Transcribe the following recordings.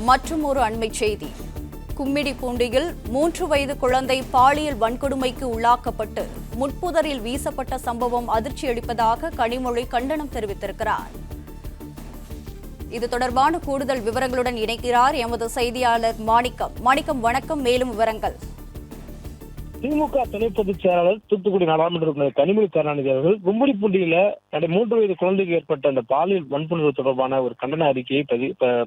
மற்றும் ஒரு அண்மைச் செய்தி. கும்மிடிப்பூண்டியில் 3 வயது குழந்தை பாலியல் வன்கொடுமைக்கு உள்ளாக்கப்பட்டு முட்புதரில் வீசப்பட்ட சம்பவம் அதிர்ச்சியளிப்பதாக கனிமொழி கண்டனம் தெரிவித்திருக்கிறார். இது தொடர்பான கூடுதல் விவரங்களுடன் இணைக்கிறார் எமது செய்தியாளர் மாணிக்கம். வணக்கம். மேலும் விவரங்கள். திமுக துணை பொதுச் செயலாளர் தூத்துக்குடி நாடாளுமன்ற உறுப்பினர் கனிமொழி கருணாநிதி அவர்கள் கும்மிடிப்பூண்டியில 3 வயது குழந்தைக்கு ஏற்பட்ட அந்த பாலியல் வன்புணர்வு தொடர்பான ஒரு கண்டன அறிக்கையை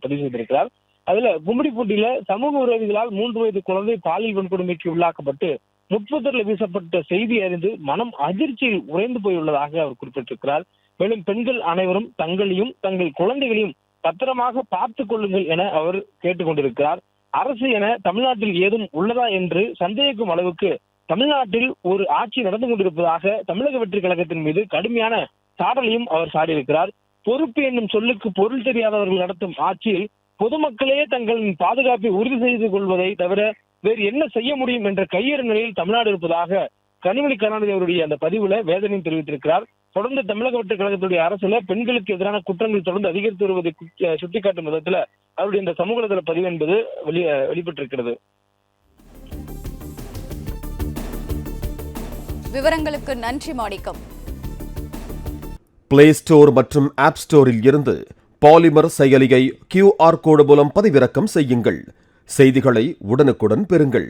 பதிவு செய்திருக்கிறார். அதுல கும்மிடிப்பூண்டியில சமூக விரோதிகளால் 3 வயது குழந்தை பாலியல் வன்கொடுமைக்கு உள்ளாக்கப்பட்டு முட்புதரில் வீசப்பட்ட செய்தி அறிந்து மனம் அதிர்ச்சியில் உறைந்து போயுள்ளதாக அவர் குறிப்பிட்டிருக்கிறார். மேலும் பெண்கள் அனைவரும் தங்களையும் தங்கள் குழந்தைகளையும் பத்திரமாக பார்த்துக் கொள்ளுங்கள் என அவர் கேட்டுக் கொண்டிருக்கிறார். அரசு என தமிழ்நாட்டில் ஏதும் உள்ளதா என்று சந்தேகிக்கும் அளவுக்கு தமிழ்நாட்டில் ஒரு ஆட்சி நடந்து கொண்டிருப்பதாக தமிழக வெற்றி கழகத்தின் மீது கடுமையான சாடலையும் அவர் சாடியிருக்கிறார். பொறுப்பு என்னும் சொல்லுக்கு பொருள் தெரியாதவர்கள் நடத்தும் ஆட்சியில் பொதுமக்களே தங்களின் பாதுகாப்பை உறுதி செய்து கொள்வதை தவிர வேறு என்ன செய்ய முடியும் என்ற கையேறு நிலையில் தமிழ்நாடு இருப்பதாக கனிமொழி கருணாநிதி அவருடைய அந்த பதிவுல வேதனையும் தெரிவித்திருக்கிறார். தொடர்ந்து தமிழக வெற்றி கழகத்துடைய அரசுல பெண்களுக்கு எதிரான குற்றங்கள் தொடர்ந்து அதிகரித்து வருவதை சுட்டிக்காட்டும் விதத்துல அவருடைய இந்த சமூக வலைதள பதிவு என்பது வெளிப்பட்டிருக்கிறது. விவரங்களுக்கு நன்றி மாணிக்கம். பிளே ஸ்டோர் மற்றும் ஆப் ஸ்டோரில் இருந்து பாலிமர் செயலியை QR கோடு மூலம் பதிவிறக்கம் செய்யுங்கள். செய்திகளை உடனுக்குடன் பெறுங்கள்.